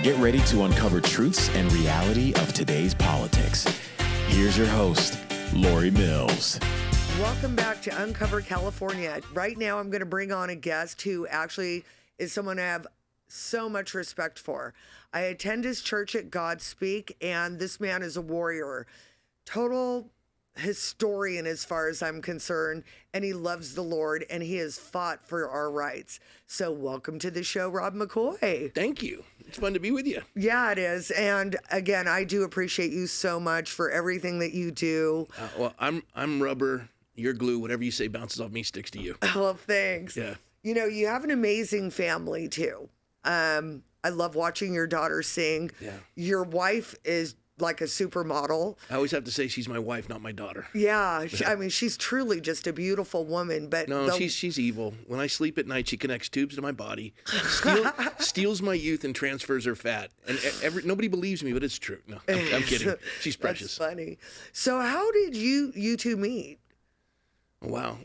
Get ready to uncover truths and reality of today's politics. Here's your host, Lori Mills. Welcome back to Uncover California. Right now, I'm going to bring on a guest who actually is someone I have so much respect for. I attend his church at Godspeak, and this man is a warrior, total historian as far as I'm concerned, and he loves the Lord, and he has fought for our rights. So welcome to the show, Rob McCoy. Thank you. It's fun to be with you. Yeah, it is. And again, I do appreciate you so much for everything that you do. Well, I'm rubber. You're glue. Whatever you say bounces off me, sticks to you. Well, thanks. Yeah. You know, you have an amazing family too. I love watching your daughter sing. Yeah. Your wife is like a supermodel. I always have to say she's my wife, not my daughter. Yeah. I mean, she's truly just a beautiful woman. But No, she's evil. When I sleep at night, she connects tubes to my body, steals my youth, and transfers her fat. And nobody believes me, but it's true. No, I'm kidding. She's precious. That's funny. So how did you two meet? Wow.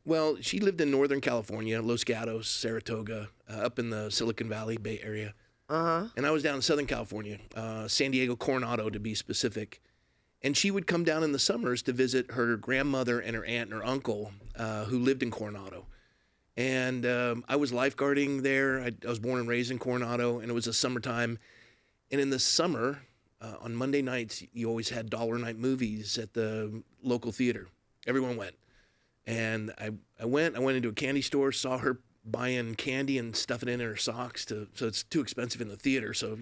Well, she lived in Northern California, Los Gatos, Saratoga, up in the Silicon Valley Bay Area. Uh-huh. And I was down in Southern California, San Diego, Coronado to be specific. And she would come down in the summers to visit her grandmother and her aunt and her uncle who lived in Coronado. And I was lifeguarding there. I was born and raised in Coronado, and it was the summertime. And in the summer, on Monday nights, you always had dollar night movies at the local theater. Everyone went. And I went into a candy store, saw her buying candy and stuffing it in her socks so it's too expensive in the theater. So,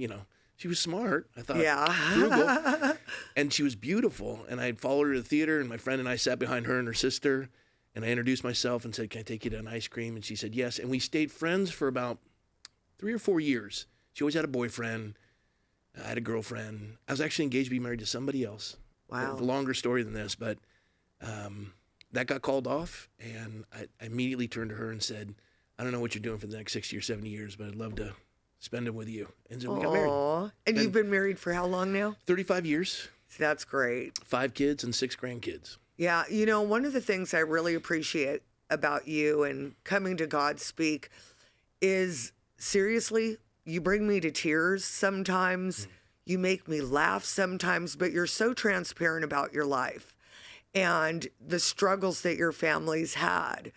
she was smart. I thought, yeah. Frugal. And she was beautiful. And I followed her to the theater, and my friend and I sat behind her and her sister. And I introduced myself and said, "Can I take you to an ice cream?" And she said, yes. And we stayed friends for about 3 or 4 years. She always had a boyfriend. I had a girlfriend. I was actually engaged to be married to somebody else. Wow. It's a longer story than this, but that got called off. And I immediately turned to her and said, "I don't know what you're doing for the next 60 or 70 years, but I'd love to spend them with you." And so we got married. And you've been married for how long now? 35 years. That's great. 5 kids and 6 grandkids. Yeah. One of the things I really appreciate about you and coming to Godspeak is, seriously, you bring me to tears sometimes. You make me laugh sometimes, but you're so transparent about your life and the struggles that your family's had.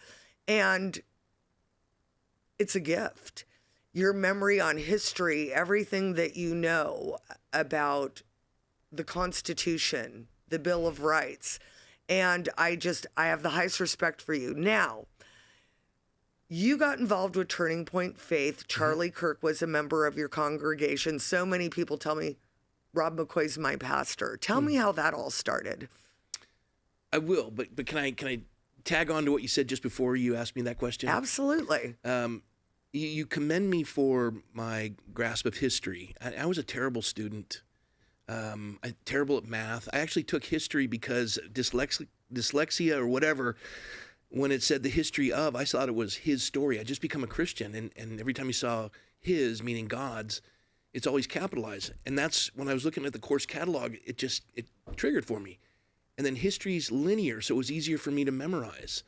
And it's a gift. Your memory on history, everything that you know about the Constitution, the Bill of Rights. And I have the highest respect for you. Now, you got involved with Turning Point Faith. Charlie Kirk was a member of your congregation. So many people tell me, Rob McCoy's my pastor. Tell me how that all started. I will, but can I tag on to what you said just before you asked me that question? Absolutely. You commend me for my grasp of history. I was a terrible student. Terrible at math. I actually took history because dyslexia or whatever, when it said the history of, I thought it was his story. I just become a Christian, and every time you saw his, meaning God's, it's always capitalized. And that's when I was looking at the course catalog, it triggered for me. And then history's linear, so it was easier for me to memorize.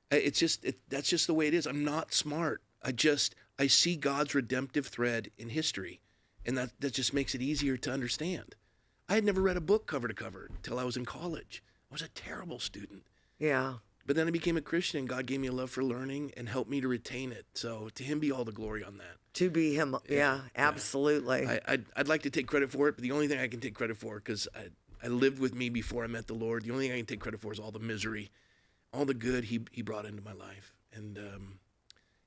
That's just the way it is. I'm not smart. I see God's redemptive thread in history, and that just makes it easier to understand. I had never read a book cover to cover until I was in college. I was a terrible student. Yeah. But then I became a Christian, and God gave me a love for learning and helped me to retain it. So to him be all the glory on that. To be him, yeah, absolutely. Yeah. I'd like to take credit for it, but the only thing I can take credit for, because I lived with me before I met the Lord, the only thing I can take credit for is all the misery, all the good he brought into my life. And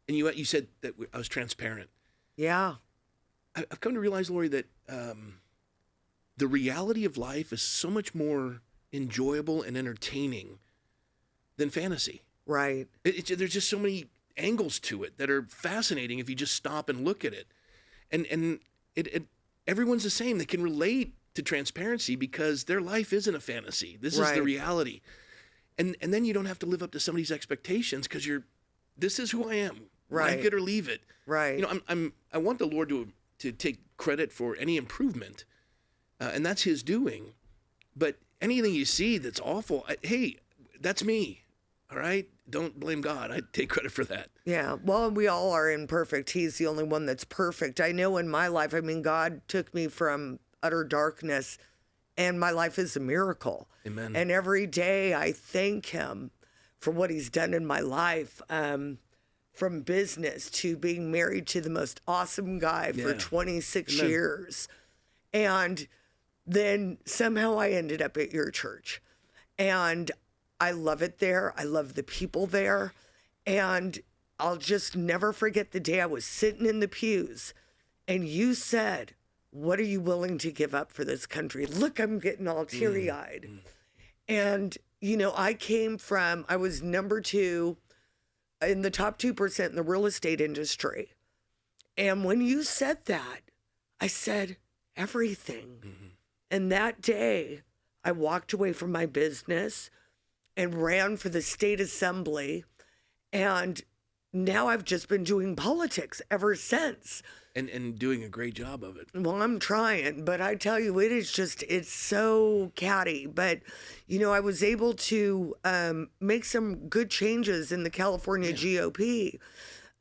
you said that I was transparent. Yeah. I've come to realize, Lori, that the reality of life is so much more enjoyable and entertaining than fantasy. Right. There's just so many angles to it that are fascinating if you just stop and look at it. And everyone's the same. They can relate to transparency because their life isn't a fantasy. This is the reality. And then you don't have to live up to somebody's expectations because this is who I am. Right. Like it or leave it. Right. I want the Lord to take credit for any improvement, and that's His doing. But anything you see that's awful, hey, that's me. All right. don't blame God. I take credit for that. Yeah. Well, we all are imperfect. He's the only one that's perfect. I know in my life, I mean, God took me from utter darkness, and my life is a miracle. Amen. And every day I thank him for what he's done in my life, from business to being married to the most awesome guy for 26 Amen. years. And then somehow I ended up at your church. And I love it there. I love the people there. And I'll just never forget the day I was sitting in the pews and you said, "What are you willing to give up for this country?" Look, I'm getting all teary-eyed. And, you know, I was number 2 in the top 2% in the real estate industry. And when you said that, I said, everything. And that day, I walked away from my business and ran for the state assembly. And now I've just been doing politics ever since. And doing a great job of it. Well, I'm trying, but I tell you, it's so catty. But, you know, I was able to make some good changes in the California GOP.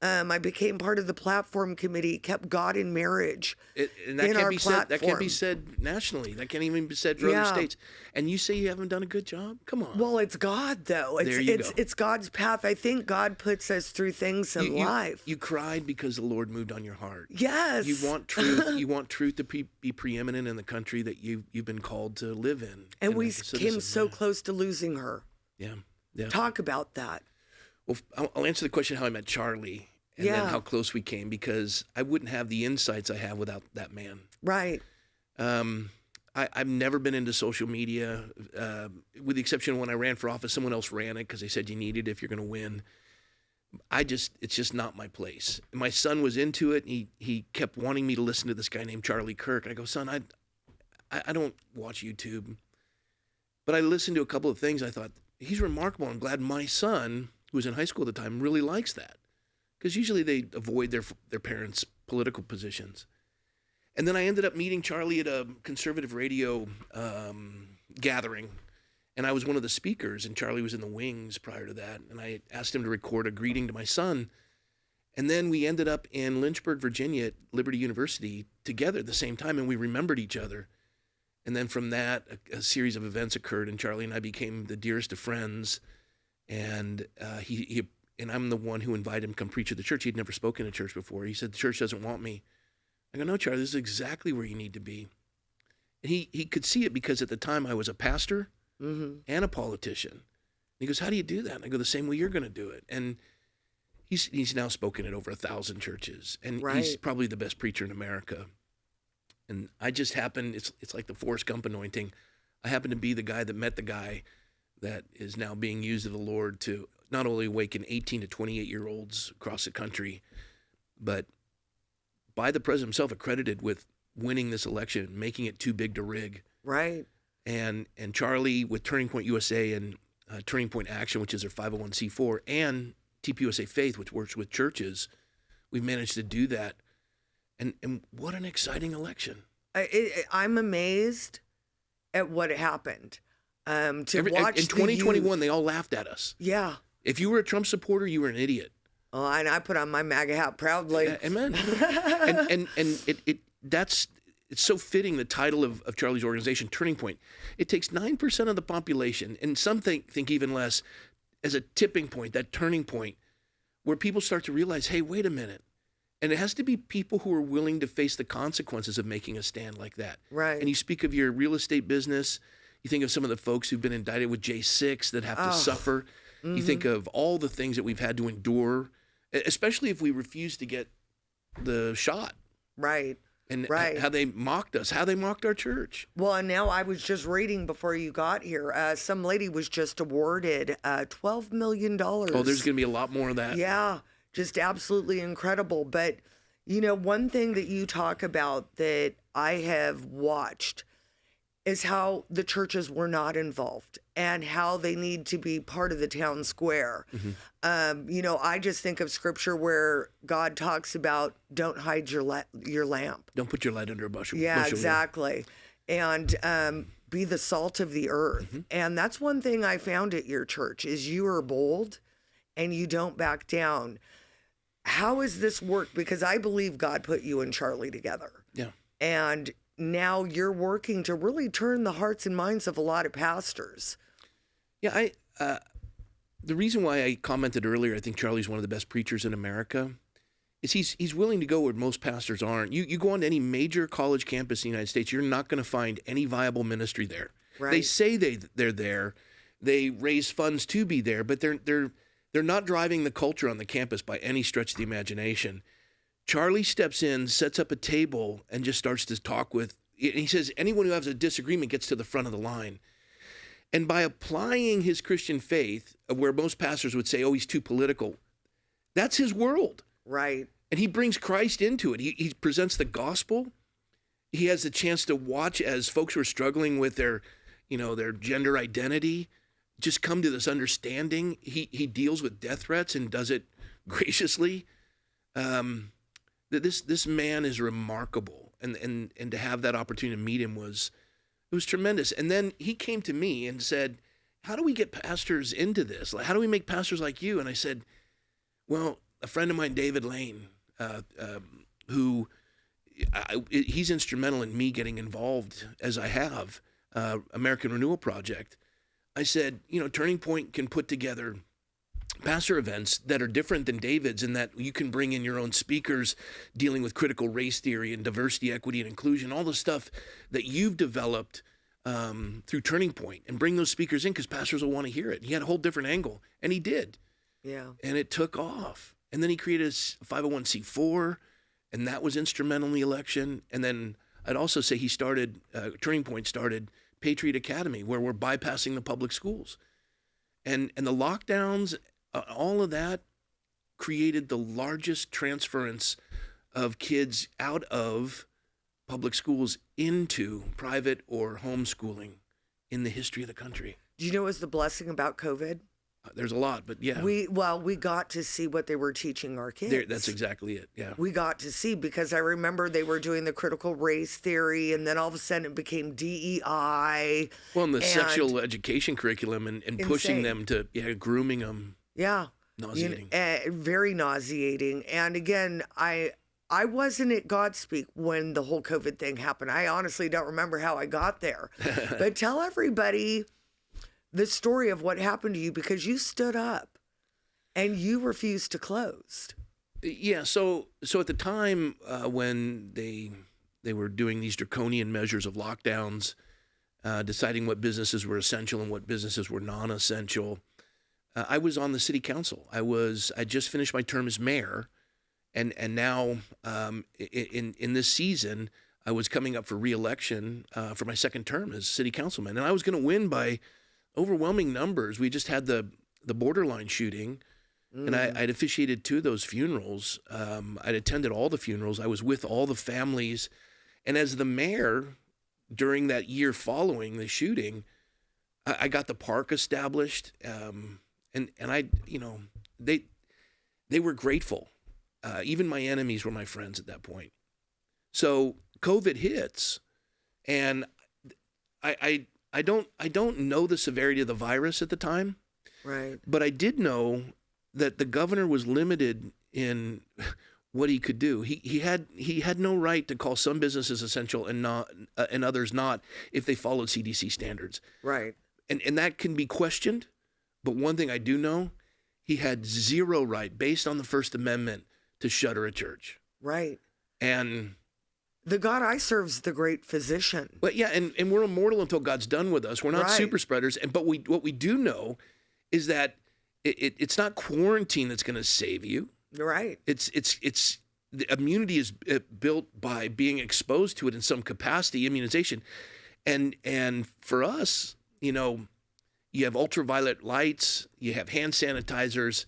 I became part of the platform committee, kept God in marriage. And that in can't our be said. That can't be platform. said nationally. That can't even be said for other states. And you say you haven't done a good job? Come on. Well, it's God, though. It's God's path. I think God puts us through things in life. You cried because the Lord moved on your heart. Yes. You want truth. You want truth to be preeminent in the country that you've been called to live in. And we as a came citizen. so close to losing her. Yeah. Yeah. Talk about that. Well, I'll answer the question how I met Charlie and then how close we came, because I wouldn't have the insights I have without that man. Right. I've never been into social media, with the exception of when I ran for office. Someone else ran it because they said you need it if you're going to win. It's just not my place. My son was into it. He kept wanting me to listen to this guy named Charlie Kirk. And I go, son, I don't watch YouTube. But I listened to a couple of things. I thought, he's remarkable. I'm glad my son, who was in high school at the time, really likes that. Because usually they avoid their parents' political positions. And then I ended up meeting Charlie at a conservative radio gathering. And I was one of the speakers, and Charlie was in the wings prior to that. And I asked him to record a greeting to my son. And then we ended up in Lynchburg, Virginia at Liberty University together at the same time, and we remembered each other. And then from that, a series of events occurred, and Charlie and I became the dearest of friends. And and I'm the one who invited him to come preach at the church. He'd never spoken at church before. He said, the church doesn't want me. I go, no, Charlie, this is exactly where you need to be. And he could see it because at the time I was a pastor and a politician. And he goes, how do you do that? And I go, the same way you're going to do it. And he's now spoken at over 1,000 churches. And he's probably the best preacher in America. And I just happened, it's like the Forrest Gump anointing. I happen to be the guy that met the guy that is now being used of the Lord to not only awaken 18 to 28-year-olds across the country, but by the president himself, accredited with winning this election, making it too big to rig. Right. And Charlie with Turning Point USA and Turning Point Action, which is their 501c4, and TPUSA Faith, which works with churches, we've managed to do that. And what an exciting election. I'm amazed at what happened. To watch in 2021, they all laughed at us. Yeah. If you were a Trump supporter, you were an idiot. Oh, and I put on my MAGA hat proudly. Amen. and it's so fitting, the title of Charlie's organization, Turning Point. It takes 9% of the population, and some think even less, as a tipping point, that turning point, where people start to realize, hey, wait a minute. And it has to be people who are willing to face the consequences of making a stand like that. Right. And you speak of your real estate business. You think of some of the folks who've been indicted with J6 that have to suffer. You think of all the things that we've had to endure, especially if we refuse to get the shot. Right. And how they mocked us, how they mocked our church. Well, and now I was just reading before you got here, some lady was just awarded $12 million. Oh, there's going to be a lot more of that. Yeah, just absolutely incredible. But, you know, one thing that you talk about that I have watched is how the churches were not involved and how they need to be part of the town square. You know, I just think of scripture where God talks about don't hide your lamp. Don't put your light under a bushel. Yeah, exactly. And be the salt of the earth. And that's one thing I found at your church is you are bold and you don't back down. How has this worked? Because I believe God put you and Charlie together. Yeah. And now you're working to really turn the hearts and minds of a lot of pastors. Yeah, the reason why I commented earlier, I think Charlie's one of the best preachers in America, is he's willing to go where most pastors aren't. You go on to any major college campus in the United States, you're not going to find any viable ministry there. Right. They say they're there, they raise funds to be there, but they're not driving the culture on the campus by any stretch of the imagination. Charlie steps in, sets up a table, and just starts to talk with. And he says anyone who has a disagreement gets to the front of the line. And by applying his Christian faith, where most pastors would say, oh, he's too political, that's his world. Right. And he brings Christ into it. He presents the gospel. He has the chance to watch as folks who are struggling with their gender identity just come to this understanding. He deals with death threats and does it graciously. This man is remarkable. And to have that opportunity to meet him was tremendous. And then he came to me and said, how do we get pastors into this? How do we make pastors like you? And I said, well, a friend of mine, David Lane, he's instrumental in me getting involved as I have, American Renewal Project. I said, Turning Point can put together pastor events that are different than David's, in that you can bring in your own speakers dealing with critical race theory and diversity, equity, and inclusion, all the stuff that you've developed through Turning Point, and bring those speakers in because pastors will want to hear it. He had a whole different angle, and he did. Yeah. And it took off. And then he created a 501c4, and that was instrumental in the election. And then I'd also say Turning Point started Patriot Academy, where we're bypassing the public schools. And the lockdowns, all of that created the largest transference of kids out of public schools into private or homeschooling in the history of the country. Do you know what was the blessing about COVID? There's a lot, but yeah. We got to see what they were teaching our kids. That's exactly it, yeah. We got to see, because I remember they were doing the critical race theory, and then all of a sudden it became DEI. Well, and the sexual education curriculum and pushing them to, grooming them. Yeah. Nauseating. Very nauseating. And again, I wasn't at Godspeak when the whole COVID thing happened. I honestly don't remember how I got there. But tell everybody the story of what happened to you, because you stood up and you refused to close. Yeah. So at the time when they were doing these draconian measures of lockdowns, deciding what businesses were essential and what businesses were non-essential, I was on the city council. I just finished my term as mayor, and now in this season, I was coming up for re-election for my second term as city councilman, and I was going to win by overwhelming numbers. We just had the borderline shooting, and I'd officiated 2 of those funerals. I'd attended all the funerals. I was with all the families, and as the mayor, during that year following the shooting, I got the park established, and I, they were grateful. Even my enemies were my friends at that point. So COVID hits, and I don't know the severity of the virus at the time. Right. But I did know that the governor was limited in what he could do. He had no right to call some businesses essential and not and others not if they followed CDC standards. Right. And that can be questioned. But one thing I do know, he had zero right, based on the First Amendment, to shutter a church. Right. And the God I serve is the great physician. But yeah, and we're immortal until God's done with us. We're not super spreaders. But what we do know is that it's not quarantine that's going to save you. Right. It's the immunity is built by being exposed to it in some capacity, immunization. And for us, you have ultraviolet lights, you have hand sanitizers,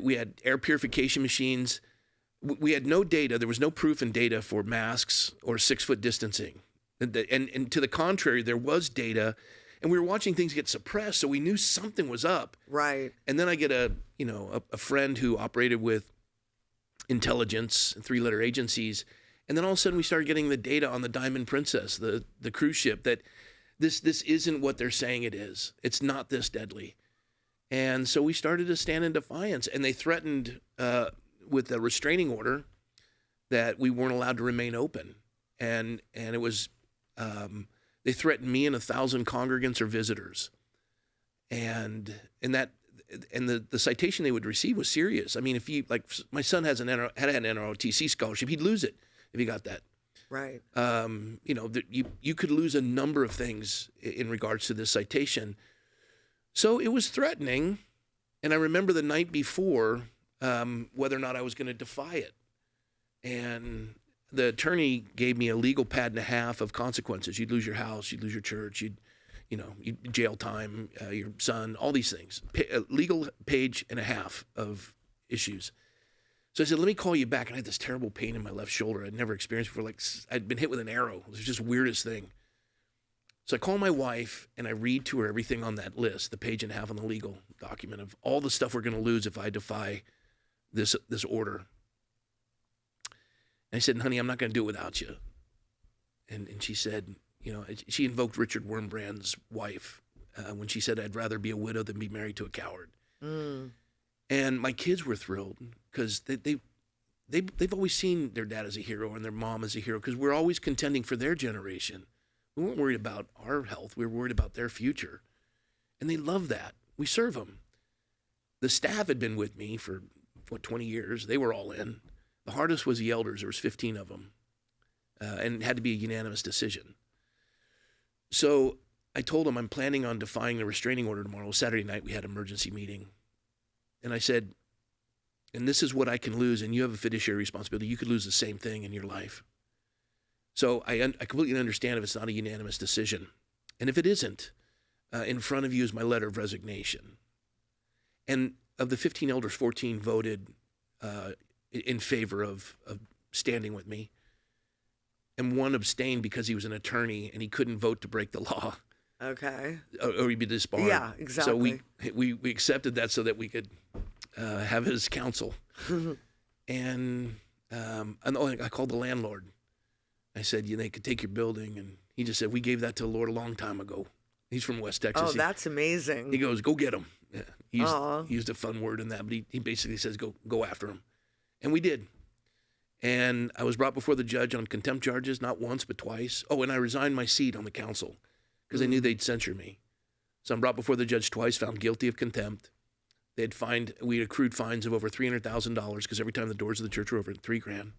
we had air purification machines. We had no data. There was no proof in data for masks or 6-foot distancing. And to the contrary, there was data, and we were watching things get suppressed, so we knew something was up. Right. And then I get a friend who operated with intelligence and 3-letter agencies, and then all of a sudden we started getting the data on the Diamond Princess, the cruise ship, that this isn't what they're saying it is. It's not this deadly. And so we started to stand in defiance, and they threatened with a restraining order that we weren't allowed to remain open. And it was, they threatened me and 1,000 congregants or visitors. And the citation they would receive was serious. I mean, if you, like, my son had an NROTC scholarship, he'd lose it if he got that. Right. You know, you could lose a number of things in regards to this citation. So it was threatening. And I remember the night before whether or not I was going to defy it. And the attorney gave me a legal pad and a half of consequences. You'd lose your house, you'd lose your church, you'd jail time, your son, all these things. A legal page and a half of issues. So I said, let me call you back. And I had this terrible pain in my left shoulder I'd never experienced before. Like, I'd been hit with an arrow. It was just the weirdest thing. So I call my wife and I read to her everything on that list, the page and a half on the legal document of all the stuff we're going to lose if I defy this order. And I said, honey, I'm not going to do it without you. And she said, you know, she invoked Richard Wurmbrand's wife when she said, I'd rather be a widow than be married to a coward. Mm. And my kids were thrilled because they've always seen their dad as a hero and their mom as a hero because we're always contending for their generation. We weren't worried about our health. We were worried about their future. And they love that. We serve them. The staff had been with me for, 20 years. They were all in. The hardest was the elders. There was 15 of them. And it had to be a unanimous decision. So I told them I'm planning on defying the restraining order tomorrow. Saturday night, we had an emergency meeting. And I said, and this is what I can lose, and you have a fiduciary responsibility. You could lose the same thing in your life. So I completely understand if it's not a unanimous decision. And if it isn't, in front of you is my letter of resignation. And of the 15 elders, 14 voted in favor of standing with me. And one abstained because he was an attorney and he couldn't vote to break the law. Okay. Or he'd be disbarred. Yeah, exactly. So we accepted that so that we could have his counsel. And I called the landlord. I said, they could take your building. And he just said, we gave that to the Lord a long time ago. He's from West Texas. Oh, that's amazing. He goes, go get him. Yeah, he used a fun word in that, but he basically says, go after him. And we did. And I was brought before the judge on contempt charges, not once, but twice. Oh, and I resigned my seat on the council because I knew they'd censure me. So I'm brought before the judge twice, found guilty of contempt. We had accrued fines of over $300,000 because every time the doors of the church were over $3,000.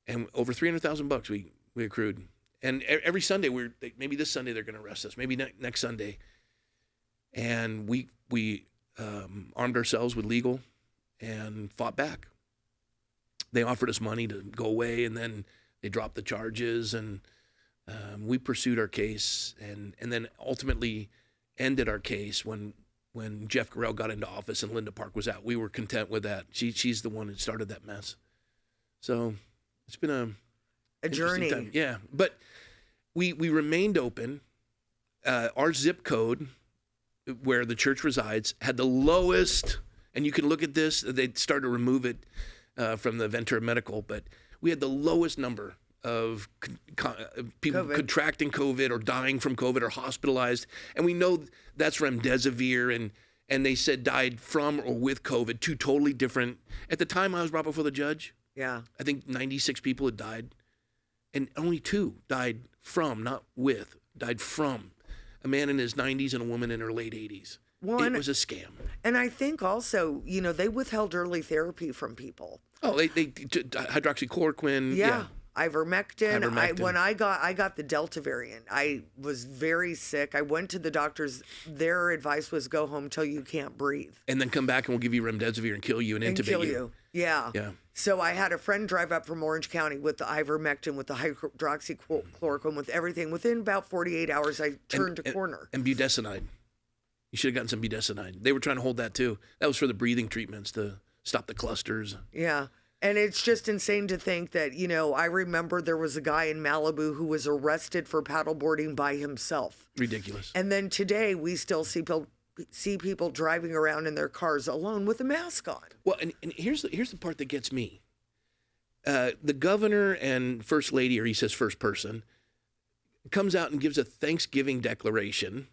And over $300,000 we accrued. And every Sunday, maybe this Sunday they're going to arrest us, maybe next Sunday. And we armed ourselves with legal and fought back. They offered us money to go away, and then they dropped the charges, and we pursued our case, and then ultimately ended our case when Jeff Garrell got into office and Linda Park was out. We were content with that. She's the one that started that mess. So it's been a journey. Time. Yeah, but we remained open. Our zip code, where the church resides, had the lowest, and you can look at this. They started to remove it from the Ventura Medical, but we had the lowest number of people contracting COVID or dying from COVID or hospitalized. And we know that's remdesivir, and they said died from or with COVID, two totally different. At the time I was brought before the judge, I think 96 people had died, and only 2 died from, not with, died from. A man in his 90s and a woman in her late 80s. It was a scam. And I think also, they withheld early therapy from people. Oh, they hydroxychloroquine. Yeah. Ivermectin. When I got the Delta variant, I was very sick. I went to the doctors. Their advice was go home till you can't breathe. And then come back and we'll give you remdesivir and kill you and intubate you. Yeah. So I had a friend drive up from Orange County with the ivermectin, with the hydroxychloroquine, with everything. Within about 48 hours, I turned a corner. And budesonide. You should have gotten some budesonide. They were trying to hold that too. That was for the breathing treatments to stop the clusters. Yeah. And it's just insane to think that, I remember there was a guy in Malibu who was arrested for paddleboarding by himself. Ridiculous. And then today we still see people driving around in their cars alone with a mask on. Well, and here's the part that gets me. The governor and first lady, or he says first person, comes out and gives a Thanksgiving declaration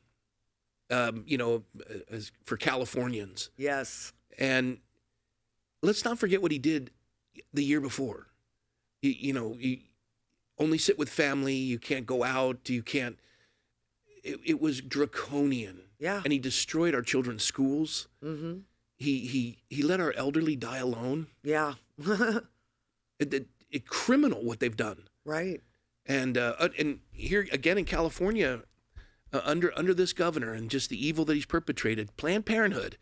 for Californians. Yes. And let's not forget what he did the year before. You only sit with family. You can't go out. You can't. It was draconian. Yeah. And he destroyed our children's schools. Mm-hmm. He let our elderly die alone. Yeah. It criminal what they've done. Right. And here again in California, under this governor and just the evil that he's perpetrated, Planned Parenthood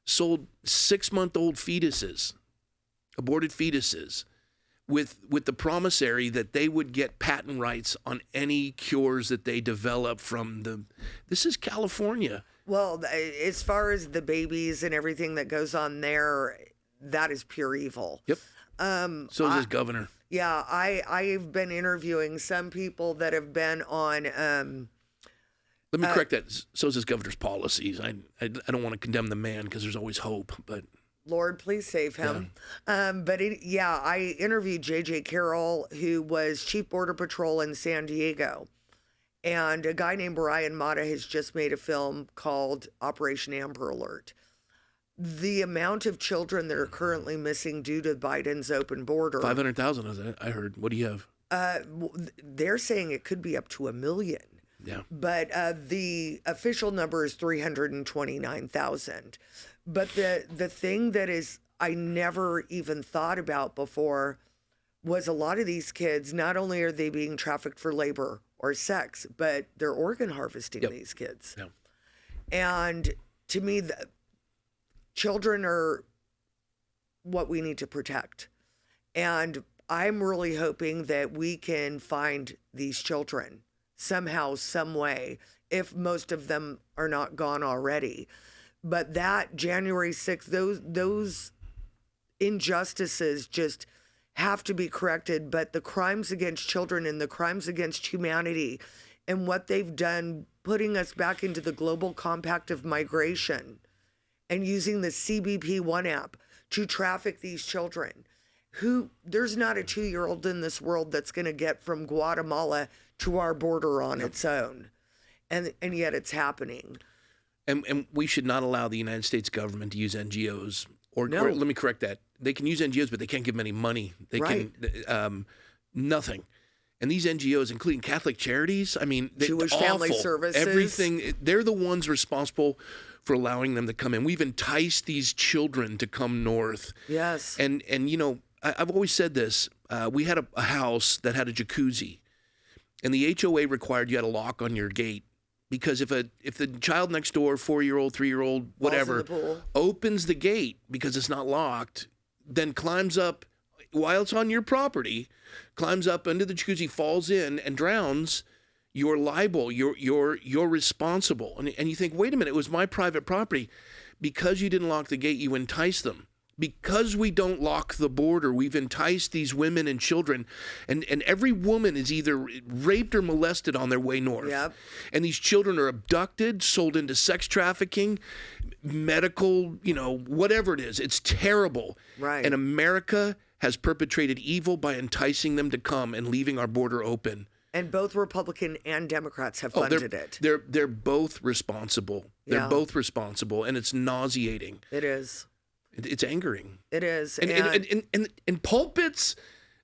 sold 6-month-old fetuses, aborted fetuses, with the promissory that they would get patent rights on any cures that they develop from the. This is California. Well, as far as the babies and everything that goes on there, that is pure evil. Yep. So is his governor. Yeah, I've been interviewing some people that have been on. Let me correct that. So is his governor's policies. I don't want to condemn the man because there's always hope, but. Lord, please save him. Yeah. I interviewed J.J. Carroll, who was Chief Border Patrol in San Diego. And a guy named Brian Mata has just made a film called Operation Amber Alert. The amount of children that are currently missing due to Biden's open border. 500,000, is it? I heard. What do you have? They're saying it could be up to 1 million. Yeah. But the official number is 329,000. But the thing that is I never even thought about before was a lot of these kids, not only are they being trafficked for labor or sex, but they're organ harvesting these kids. Yep. And to me, the children are what we need to protect. And I'm really hoping that we can find these children somehow, some way, if most of them are not gone already. But that January 6th, those injustices just have to be corrected. But the crimes against children and the crimes against humanity and what they've done, putting us back into the global compact of migration and using the CBP-1 app to traffic these children. There's not a 2-year-old in this world that's going to get from Guatemala to our border on its own. And yet it's happening. And we should not allow the United States government to use NGOs. Or let me correct that. They can use NGOs, but they can't give them any money. They can nothing. And these NGOs, including Catholic Charities, I mean, Jewish Family Services, everything. They're the ones responsible for allowing them to come in. We've enticed these children to come north. Yes. And I've always said this. We had a house that had a jacuzzi, and the HOA required you had a lock on your gate. Because if the child next door, 4-year-old, 3-year-old, whatever, opens the gate because it's not locked, then climbs up while it's on your property, climbs up into the jacuzzi, falls in and drowns, you're liable. You're responsible. And you think, wait a minute, it was my private property. Because you didn't lock the gate, you enticed them. Because we don't lock the border, we've enticed these women and children, and every woman is either raped or molested on their way north. Yep. And these children are abducted, sold into sex trafficking, medical, whatever it is. It's terrible. Right. And America has perpetrated evil by enticing them to come and leaving our border open. And both Republican and Democrats have funded it. They're both responsible. They're both responsible, and it's nauseating. It is. It's angering. It is. And pulpits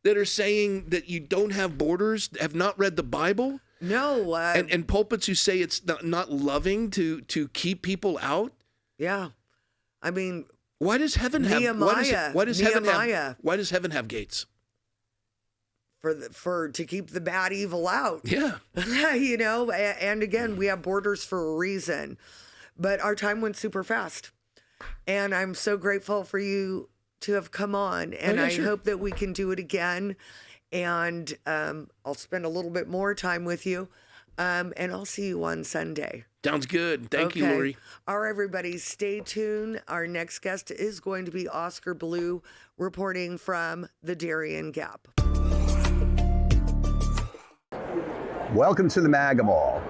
that are saying that you don't have borders have not read the Bible. No. And pulpits who say it's not loving to keep people out. Yeah. I mean, why does heaven have Nehemiah? Why does heaven have gates? To keep the bad evil out. Yeah. And again, we have borders for a reason. But our time went super fast. And I'm so grateful for you to have come on. And I hope that we can do it again. And I'll spend a little bit more time with you. And I'll see you on Sunday. Sounds good. Thank you, Lori. All right, everybody, stay tuned. Our next guest is going to be Oscar Blue, reporting from the Darien Gap. Welcome to the MAGA Mall.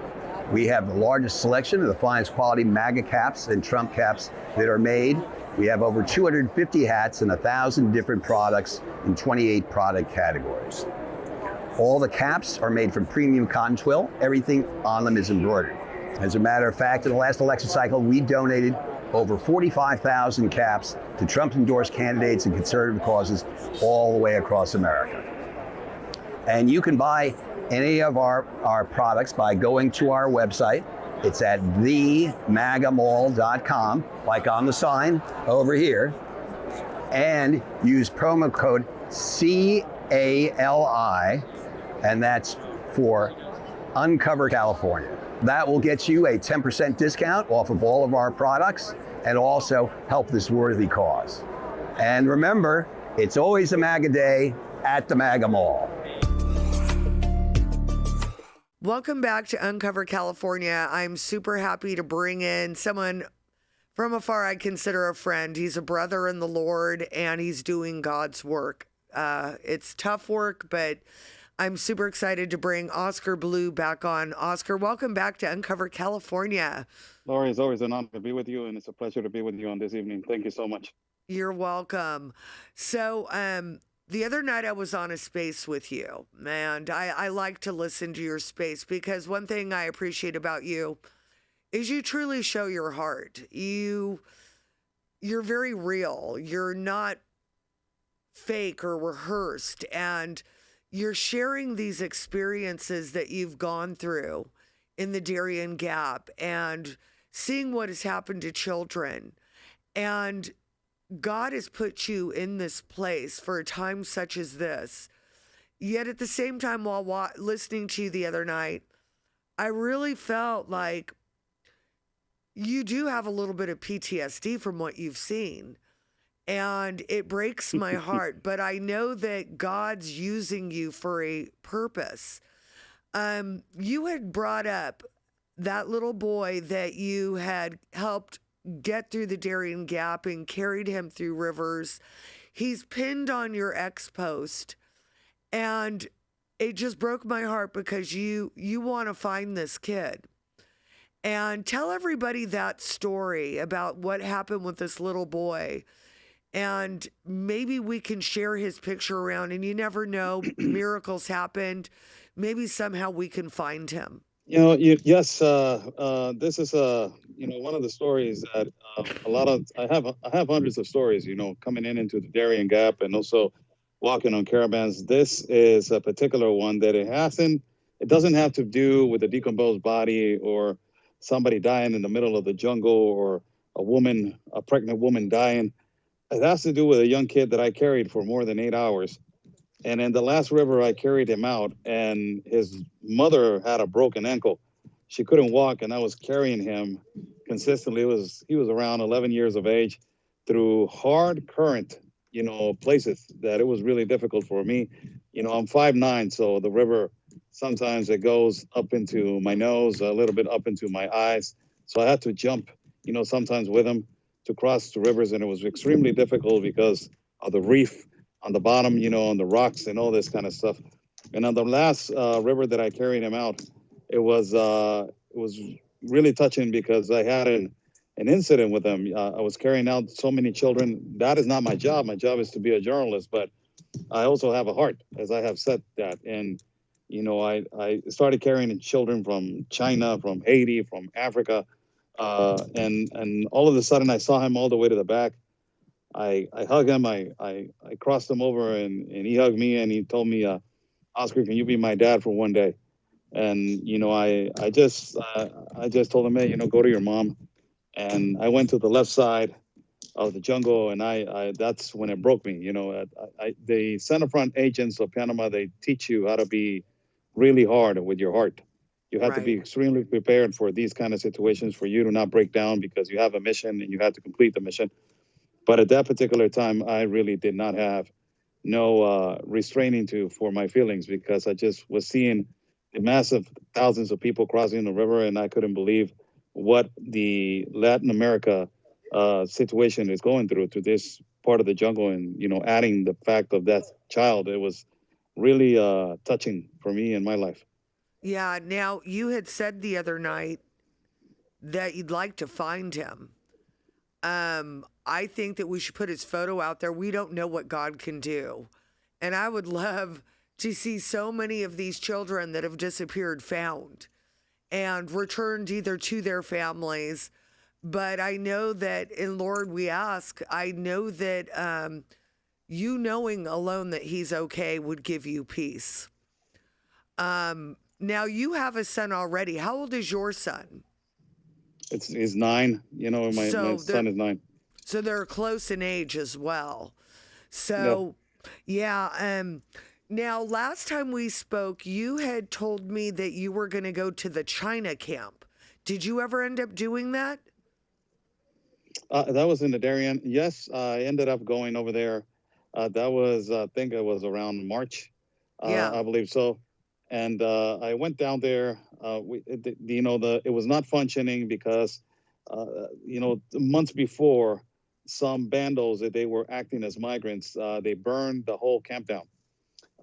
We have the largest selection of the finest quality MAGA caps and Trump caps that are made. We have over 250 hats and 1,000 different products in 28 product categories. All the caps are made from premium cotton twill. Everything on them is embroidered. As a matter of fact, in the last election cycle, we donated over 45,000 caps to Trump-endorsed candidates and conservative causes all the way across America. And you can buy any of our products by going to our website. It's at themagamall.com, like on the sign over here, and use promo code CALI, and that's for Uncover California. That will get you a 10% discount off of all of our products and also help this worthy cause. And remember, it's always a MAGA day at the MAGA Mall. Welcome back to Uncover California. I'm super happy to bring in someone from afar I consider a friend. He's a brother in the Lord, and he's doing God's work. It's tough work, but I'm super excited to bring Oscar Blue back on. Oscar, welcome back to Uncover California. Laurie, it's always an honor to be with you, and it's a pleasure to be with you on this evening. Thank you so much. You're welcome. So, the other night I was on a space with you, and I like to listen to your space because one thing I appreciate about you is you truly show your heart. You're very real. You're not fake or rehearsed, and you're sharing these experiences that you've gone through in the Darien Gap and seeing what has happened to children. And God has put you in this place for a time such as this. Yet at the same time, while listening to you the other night, I really felt like you do have a little bit of PTSD from what you've seen. And it breaks my heart, but I know that God's using you for a purpose. You had brought up that little boy that you had helped get through the Darien Gap and carried him through rivers. He's pinned on your X post, and it just broke my heart because you want to find this kid. And tell everybody that story about what happened with this little boy. And maybe we can share his picture around, and you never know, miracles happened. Maybe somehow we can find him. Yes, this is one of the stories that I have hundreds of stories, coming into the Darien Gap and also walking on caravans. This is a particular one that it doesn't have to do with a decomposed body or somebody dying in the middle of the jungle or a pregnant woman dying. It has to do with a young kid that I carried for more than 8 hours. And in the last river, I carried him out, and his mother had a broken ankle. She couldn't walk, and I was carrying him consistently. He was around 11 years of age through hard current, places that it was really difficult for me. I'm 5'9", so the river, sometimes it goes up into my nose, a little bit up into my eyes. So I had to jump, sometimes with him to cross the rivers, and it was extremely difficult because of the reef on the bottom, on the rocks and all this kind of stuff. And on the last river that I carried him out, it was really touching because I had an incident with him. I was carrying out so many children. That is not my job. My job is to be a journalist, but I also have a heart, as I have said that. And, I started carrying children from China, from Haiti, from Africa. And all of a sudden I saw him all the way to the back. I hugged him. I crossed him over, and he hugged me, and he told me, Oscar, can you be my dad for one day? And, I just told him, hey, go to your mom. And I went to the left side of the jungle, and that's when it broke me. The Centerfront agents of Panama, they teach you how to be really hard with your heart. You have to be extremely prepared for these kind of situations, for you to not break down because you have a mission and you have to complete the mission. But at that particular time, I really did not have no restraining for my feelings, because I just was seeing the massive thousands of people crossing the river, and I couldn't believe what the Latin America situation is going through to this part of the jungle. And, adding the fact of that child, it was really touching for me in my life. Yeah. Now, you had said the other night that you'd like to find him. I think that we should put his photo out there. We don't know what God can do. And I would love to see so many of these children that have disappeared found. and returned either to their families. But I know that, and Lord, we ask, I know that you knowing alone that he's okay would give you peace. Now you have a son already. How old is your son? He's 9. You know, my son is 9. So they're close in age as well. Yeah. So, yeah. Now, last time we spoke, you had told me that you were going to go to the China camp. Did you ever end up doing that? That was in the Darien. Yes, I ended up going over there. That was, I think it was around March. Yeah. I believe so. And I went down there. It was not functioning because, months before, some bandos that they were acting as migrants, they burned the whole camp down.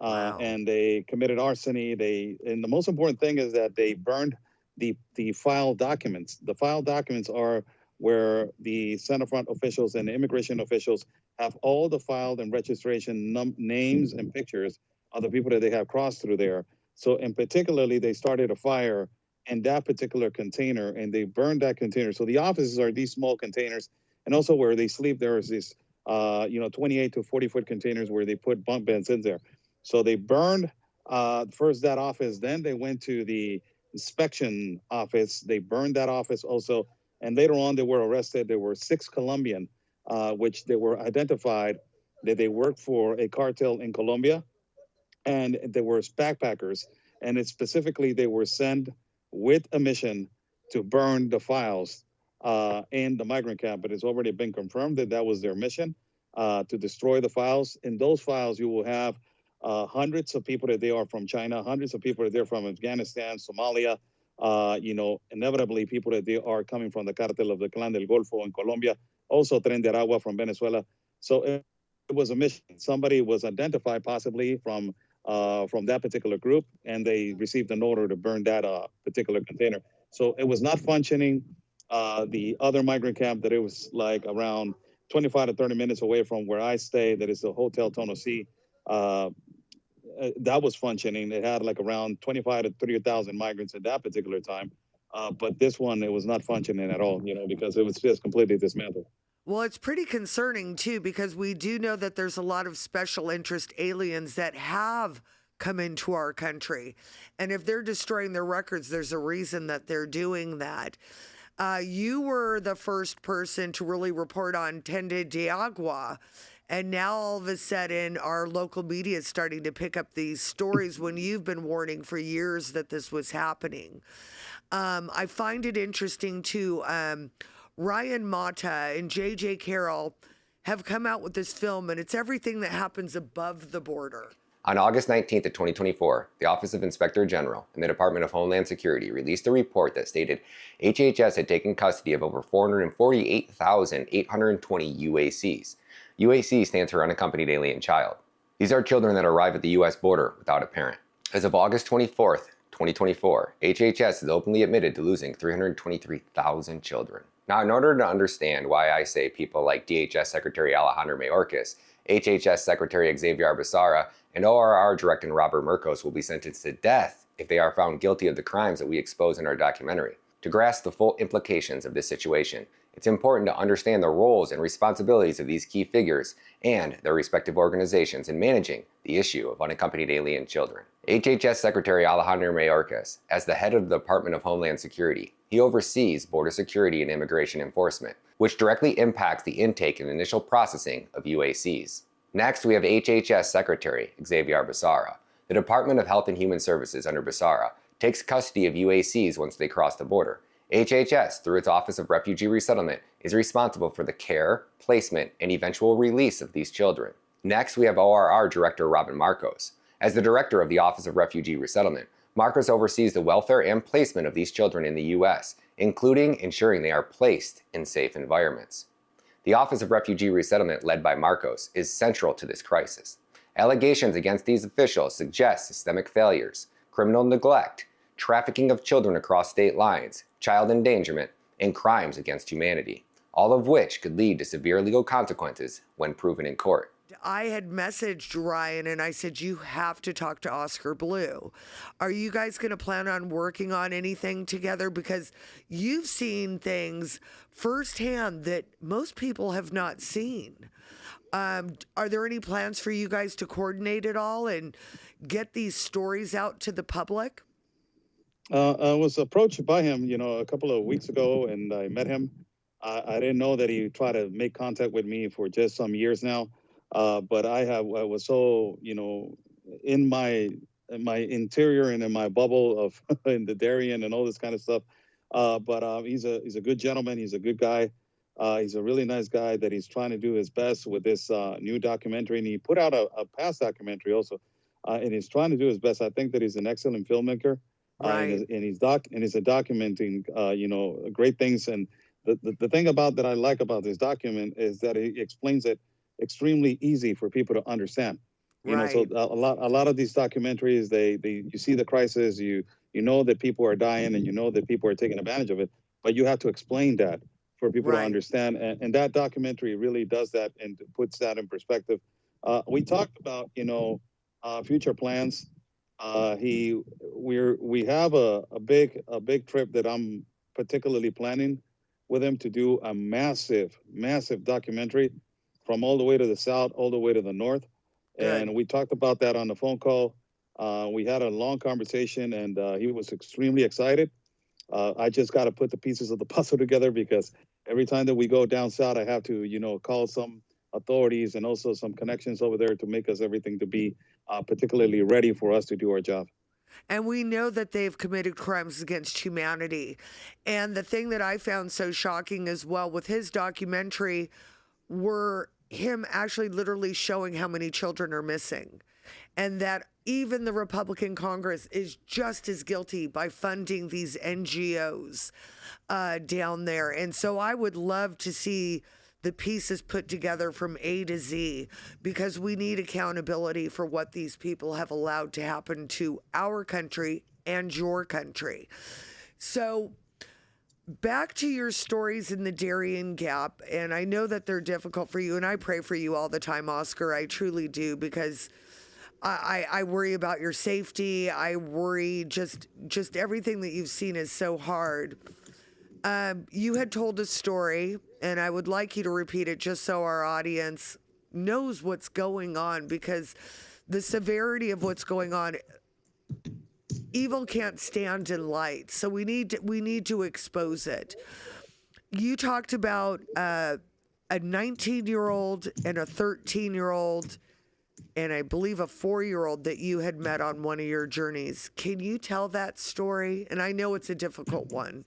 Wow. And they committed arson. And the most important thing is that they burned the file documents. The file documents are where the Centerfront officials and the immigration officials have all the filed and registration names and pictures of the people that they have crossed through there. So, in particularly, they started a fire in that particular container, and they burned that container. So the offices are these small containers, and also where they sleep, there is these, 28 to 40-foot containers where they put bunk beds in there. So they burned first that office, then they went to the inspection office. They burned that office also. And later on, they were arrested. There were 6 Colombian, which they were identified that they worked for a cartel in Colombia, and they were backpackers. And specifically, they were sent with a mission to burn the files in the migrant camp. But it's already been confirmed that that was their mission, to destroy the files. In those files, you will have hundreds of people that they are from China, hundreds of people that they're from Afghanistan, Somalia, inevitably people that they are coming from the cartel of the Clan del Golfo in Colombia, also Tren de Aragua from Venezuela. So it was a mission. Somebody was identified possibly from that particular group, and they received an order to burn that particular container. So it was not functioning. The other migrant camp that it was like around 25 to 30 minutes away from where I stay, that is the Hotel Tono C, that was functioning. It had like around 25 to 30,000 migrants at that particular time. But this one, it was not functioning at all, because it was just completely dismantled. Well, it's pretty concerning, too, because we do know that there's a lot of special interest aliens that have come into our country. And if they're destroying their records, there's a reason that they're doing that. You were the first person to really report on Tren de Agua. And now all of a sudden, our local media is starting to pick up these stories when you've been warning for years that this was happening. I find it interesting, too. Ryan Mata and J.J. Carroll have come out with this film, and it's everything that happens above the border. On August 19th of 2024, the Office of Inspector General and the Department of Homeland Security released a report that stated HHS had taken custody of over 448,820 UACs. UAC stands for Unaccompanied Alien Child. These are children that arrive at the U.S. border without a parent. As of August 24th, 2024, HHS has openly admitted to losing 323,000 children. Now, in order to understand why I say people like DHS Secretary Alejandro Mayorkas, HHS Secretary Xavier Becerra, and ORR Director Robert Marcos will be sentenced to death if they are found guilty of the crimes that we expose in our documentary. To grasp the full implications of this situation, it's important to understand the roles and responsibilities of these key figures and their respective organizations in managing the issue of unaccompanied alien children. HHS Secretary Alejandro Mayorkas, as the head of the Department of Homeland Security, he oversees border security and immigration enforcement, which directly impacts the intake and initial processing of UACs. Next, we have HHS Secretary Xavier Becerra. The Department of Health and Human Services under Becerra takes custody of UACs once they cross the border. HHS, through its Office of Refugee Resettlement, is responsible for the care, placement, and eventual release of these children. Next, we have ORR Director Robin Marcos. As the Director of the Office of Refugee Resettlement, Marcos oversees the welfare and placement of these children in the U.S., including ensuring they are placed in safe environments. The Office of Refugee Resettlement, led by Marcos, is central to this crisis. Allegations against these officials suggest systemic failures, criminal neglect, trafficking of children across state lines, child endangerment, and crimes against humanity, all of which could lead to severe legal consequences when proven in court. I had messaged Ryan and I said, you have to talk to Oscar Blue. Are you guys going to plan on working on anything together? Because you've seen things firsthand that most people have not seen. Are there any plans for you guys to coordinate it all and get these stories out to the public? I was approached by him, a couple of weeks ago, and I met him. I didn't know that he tried to make contact with me for just some years now. But I was so, in my interior and in my bubble of in the Darien and all this kind of stuff. But he's a good gentleman. He's a good guy. He's a really nice guy that he's trying to do his best with this new documentary. And he put out a past documentary also, and he's trying to do his best. I think that he's an excellent filmmaker. Right. And he's documenting, great things. And the thing about that I like about this document is that he explains it extremely easy for people to understand. Right. So a lot of these documentaries, you see the crisis, you know that people are dying, and you know that people are taking advantage of it, but you have to explain that for people to Right. understand. And that documentary really does that and puts that in perspective. We talked about future plans. We have a big trip that I'm particularly planning with him to do a massive documentary from all the way to the south, all the way to the north. Good. And we talked about that on the phone call. We had a long conversation, and he was extremely excited. I just got to put the pieces of the puzzle together, because every time that we go down south, I have to, call some authorities and also some connections over there to make us everything to be particularly ready for us to do our job. And we know that they've committed crimes against humanity. And the thing that I found so shocking as well with his documentary were him actually literally showing how many children are missing. And that even the Republican Congress is just as guilty by funding these NGOs down there. And so I would love to see the pieces put together from A to Z, because we need accountability for what these people have allowed to happen to our country and your country. So back to your stories in the Darien Gap, and I know that they're difficult for you, and I pray for you all the time, Oscar. I truly do, because I worry about your safety. I worry just everything that you've seen is so hard. You had told a story, and I would like you to repeat it just so our audience knows what's going on, because the severity of what's going on, evil can't stand in light. So we need to expose it. You talked about a 19-year-old and a 13-year-old and I believe a 4-year-old that you had met on one of your journeys. Can you tell that story? And I know it's a difficult one.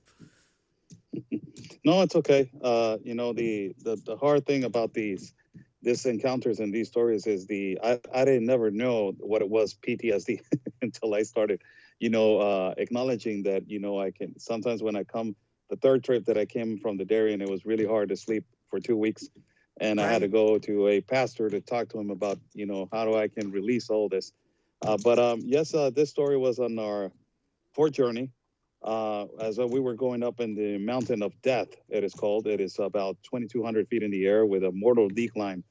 No, it's okay. The hard thing about these encounters and these stories is I didn't never know what it was, PTSD, until I started, acknowledging that, I can sometimes when I come, the third trip that I came from the Darien, it was really hard to sleep for 2 weeks. And I had to go to a pastor to talk to him about, how I can release all this. Yes, this story was on our fourth journey. As we were going up in the mountain of death, it is called. It is about 2,200 feet in the air with a mortal decline.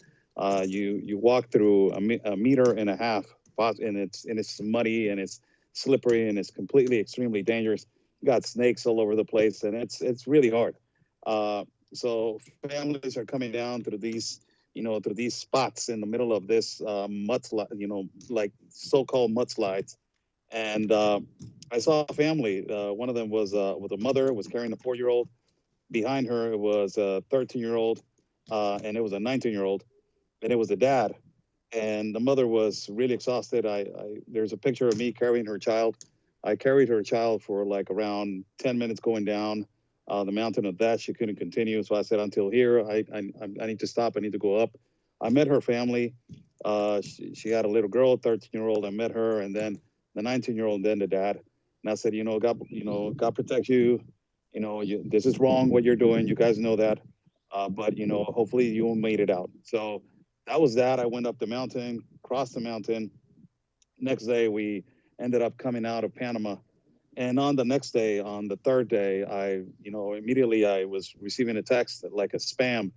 You walk through a meter and a half, and it's muddy and it's slippery and it's completely extremely dangerous. You got snakes all over the place, and it's really hard. So families are coming down through these spots in the middle of this mudslide, like so-called mudslides. And I saw a family. One of them was with a mother, was carrying a 4-year-old. Behind her was a 13-year-old, and it was a 19-year-old, and it was the dad. And the mother was really exhausted. There's a picture of me carrying her child. I carried her child for like around 10 minutes going down the mountain of death. She couldn't continue, so I said, until here, I need to stop. I need to go up. I met her family. She had a little girl, 13-year-old. I met her, and then the 19-year-old, then the dad. And I said, God protect you. This is wrong what you're doing. You guys know that. But hopefully you made it out. So that was that. I went up the mountain, crossed the mountain. Next day, we ended up coming out of Panama. And on the next day, on the third day, immediately I was receiving a text like a spam.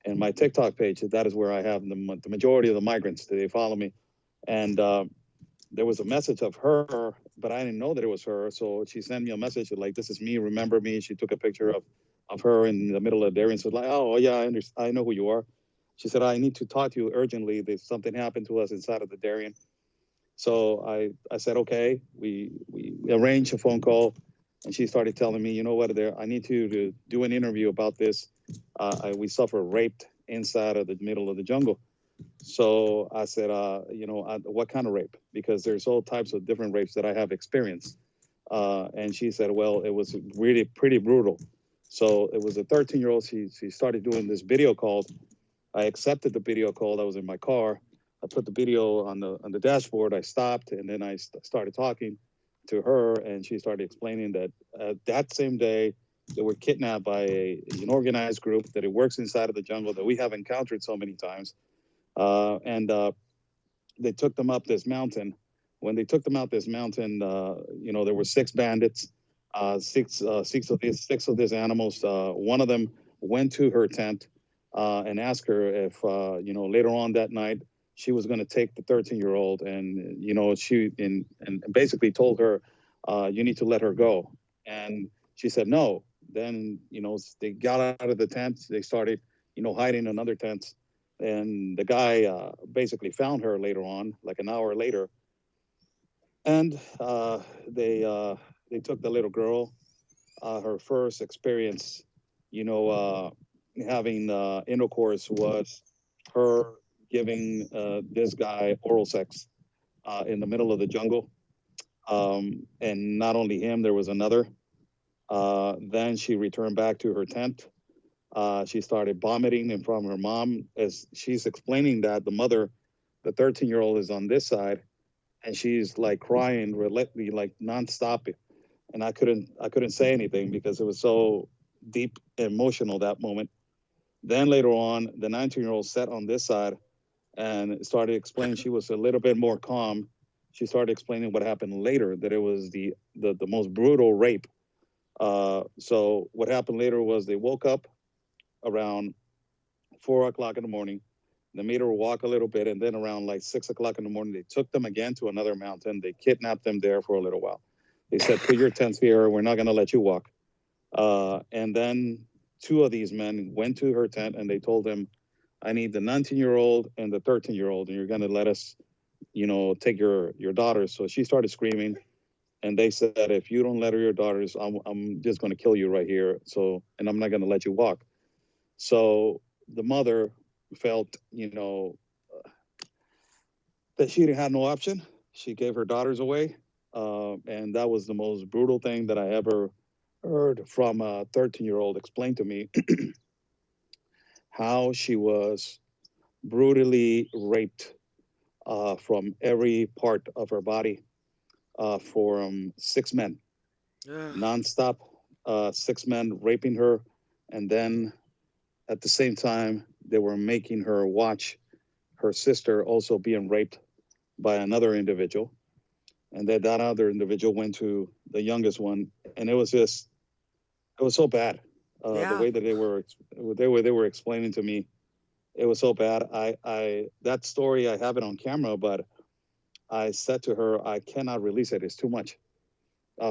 And my TikTok page, that is where I have the majority of the migrants. They follow me. And there was a message of her, but I didn't know that it was her. So she sent me a message like, "This is me, remember me." She took a picture of her in the middle of the Darien. So like, "Oh yeah, I know who you are." She said, "I need to talk to you urgently. There's something happened to us inside of the Darien." So I said, okay. We arranged a phone call, and she started telling me, "You know what, I need to do an interview about this. We suffer raped inside of the middle of the jungle." So I said, "What kind of rape?" Because there's all types of different rapes that I have experienced. And she said, "Well, it was really pretty brutal." So it was a 13-year-old. She started doing this video call. I accepted the video call. I was in my car. I put the video on the dashboard. I stopped, and then I started talking to her, and she started explaining that that same day they were kidnapped by an organized group that it works inside of the jungle that we have encountered so many times. And they took them up this mountain. When they took them out this mountain, there were 6 bandits, six of these animals. One of them went to her tent and asked her if, later on that night, she was going to take the 13-year-old, and she basically told her, "You need to let her go." And she said no. Then they got out of the tent. They started hiding in other tents. And the guy basically found her later on, like an hour later, and they took the little girl. Her first experience, having intercourse was her giving this guy oral sex in the middle of the jungle. And not only him, there was another. Then she returned back to her tent. She started vomiting in front of her mom. As she's explaining that, the mother, the 13-year-old, is on this side, and she's like crying relentlessly, like nonstop. And I couldn't say anything because it was so deep emotional that moment. Then later on, the 19-year-old sat on this side and started explaining. She was a little bit more calm. She started explaining what happened later, that it was the most brutal rape. So what happened later was they woke up around 4 o'clock in the morning. They made her walk a little bit, and then around like 6 o'clock in the morning, they took them again to another mountain. They kidnapped them there for a little while. They said, "Put your tents here. We're not going to let you walk." And then 2 of these men went to her tent, and they told him, "I need the 19-year-old and the 13-year-old, and you're going to let us, take your daughters." So she started screaming, and they said, "If you don't let her your daughters, I'm just going to kill you right here. And I'm not going to let you walk." So the mother felt, that she had no option. She gave her daughters away. And that was the most brutal thing that I ever heard from a 13-year-old explain to me how she was brutally raped from every part of her body from 6 men, nonstop, 6 men raping her. And then at the same time, they were making her watch her sister also being raped by another individual. And then that other individual went to the youngest one. And it was so bad. The way that they were explaining to me, it was so bad. That story, I have it on camera, but I said to her, "I cannot release it. It's too much.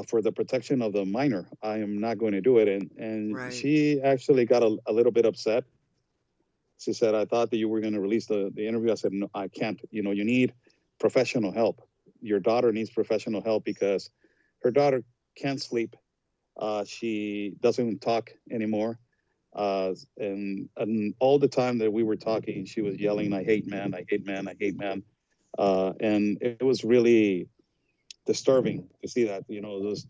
For the protection of the minor, I am not going to do it." And Right. she actually got a little bit upset. She said, "I thought that you were going to release the interview." I said, "No, I can't. You need professional help. Your daughter needs professional help because her daughter can't sleep. She doesn't talk anymore. And all the time that we were talking, she was yelling, 'I hate man, I hate man, I hate man.'" And it was really disturbing to see that.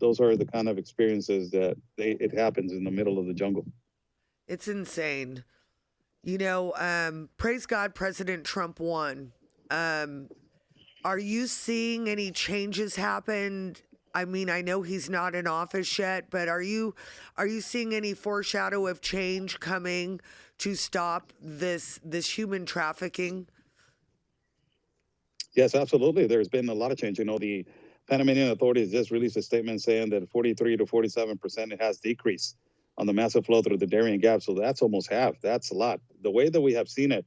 Those are the kind of experiences that it happens in the middle of the jungle. It's insane. Praise God, President Trump won. Are you seeing any changes happen? I mean, I know he's not in office yet, but are you seeing any foreshadow of change coming to stop this human trafficking? Yes, absolutely. There's been a lot of change. The Panamanian authorities just released a statement saying that 43 to 47% it has decreased on the massive flow through the Darien Gap. So that's almost half. That's a lot. The way that we have seen it,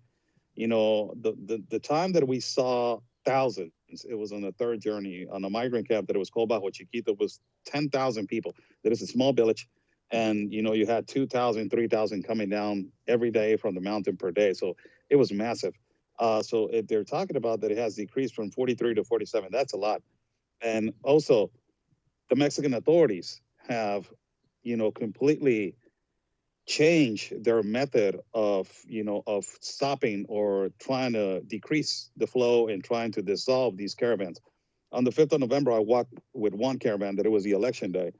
the time that we saw thousands, it was on the third journey on a migrant camp that it was called Bajo Chiquito, was 10,000 people. That is a small village. And, you had 2,000, 3,000 coming down every day from the mountain per day. So it was massive. So if they're talking about that it has decreased from 43 to 47, that's a lot. And also, the Mexican authorities have, completely changed their method of stopping or trying to decrease the flow and trying to dissolve these caravans. On the 5th of November, I walked with one caravan that it was the election day.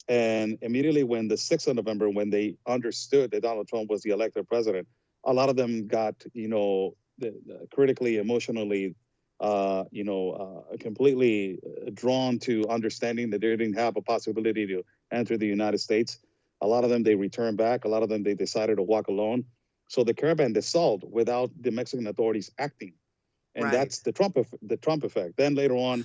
And immediately when the 6th of November, when they understood that Donald Trump was the elected president, a lot of them got, critically, emotionally, completely drawn to understanding that they didn't have a possibility to enter the United States. A lot of them, they returned back. A lot of them, they decided to walk alone. So the caravan dissolved without the Mexican authorities acting. And that's the Trump effect. Then later on,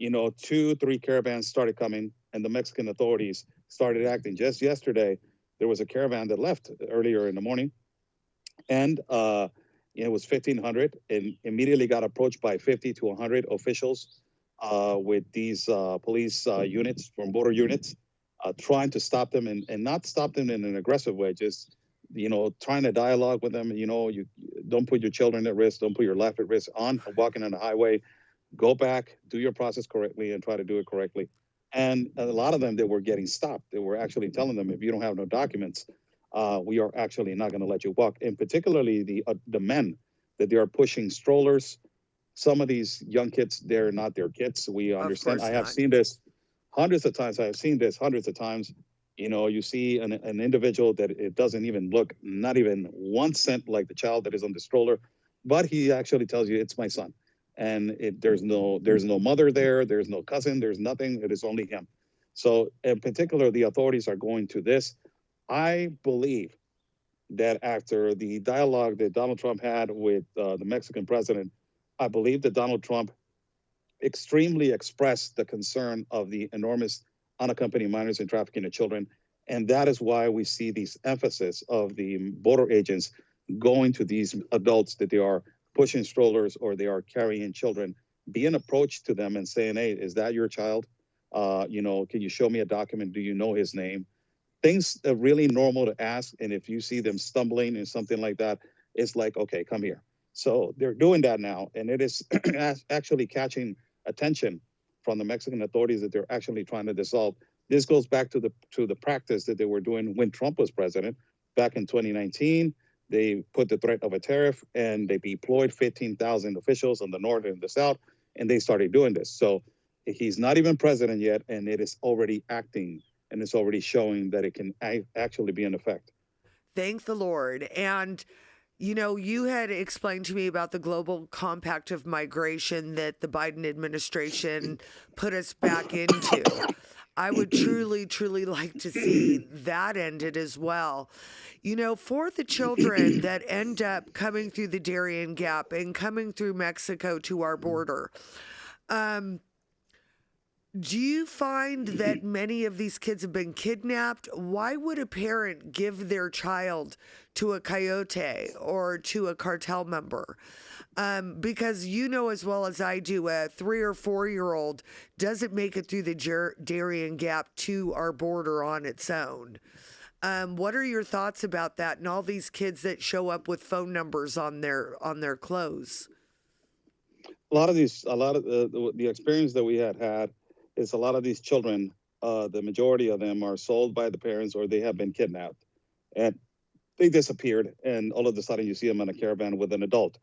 2-3 caravans started coming and the Mexican authorities started acting. Just yesterday, there was a caravan that left earlier in the morning. And it was 1,500 and immediately got approached by 50 to 100 officials with these police units from border units, trying to stop them and not stop them in an aggressive way, just, trying to dialogue with them. You don't put your children at risk, don't put your life at risk on walking on the highway. Go back, do your process correctly and try to do it correctly. And a lot of them, they were getting stopped. They were actually telling them, if you don't have no documents, we are actually not going to let you walk. And particularly the men that they are pushing strollers. Some of these young kids, they're not their kids. We understand. I have seen this hundreds of times. I have seen this hundreds of times. You see an individual that it doesn't even look, not even 1 cent like the child that is on the stroller, but he actually tells you it's my son. And there's no mother there, there's no cousin, there's nothing. It is only him. So in particular, the authorities are going to this. I believe that after the dialogue that Donald Trump had with the Mexican president, I believe that Donald Trump extremely expressed the concern of the enormous unaccompanied minors and trafficking of children. And that is why we see these emphasis of the border agents going to these adults that they are pushing strollers or they are carrying children, being approached to them and saying, hey, is that your child? Can you show me a document? Do you know his name? Things are really normal to ask. And if you see them stumbling and something like that, it's like, okay, come here. So they're doing that now. And it is actually catching attention from the Mexican authorities that they're actually trying to dissolve. This goes back to the practice that they were doing when Trump was president back in 2019. They put the threat of a tariff and they deployed 15,000 officials on the north and the south, and they started doing this. So he's not even president yet, and it is already acting, and it's already showing that it can actually be an effect. Thank the Lord. And, you had explained to me about the global compact of migration that the Biden administration put us back into. I would truly, truly like to see that ended as well. For the children that end up coming through the Darien Gap and coming through Mexico to our border, do you find that many of these kids have been kidnapped? Why would a parent give their child to a coyote or to a cartel member? Because as well as I do, a 3 or 4-year-old doesn't make it through the Darien Gap to our border on its own. What are your thoughts about that and all these kids that show up with phone numbers on their clothes? A lot of the experience that we had is a lot of these children, the majority of them are sold by the parents or they have been kidnapped and they disappeared. And all of a sudden you see them in a caravan with an adult.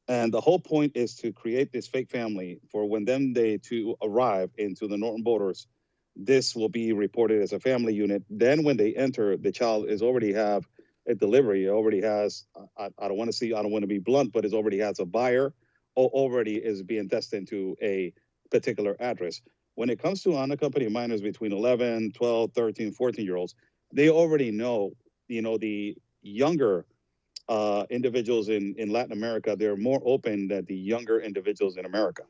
And the whole point is to create this fake family for when they to arrive into the northern borders. This will be reported as a family unit. Then when they enter, the child is already have a delivery. It already has, I don't want to be blunt, but it already has a buyer or already is being destined to a particular address. When it comes to unaccompanied minors between 11, 12, 13, 14-year-olds, they already know, the younger individuals in Latin America, they're more open than the younger individuals in America.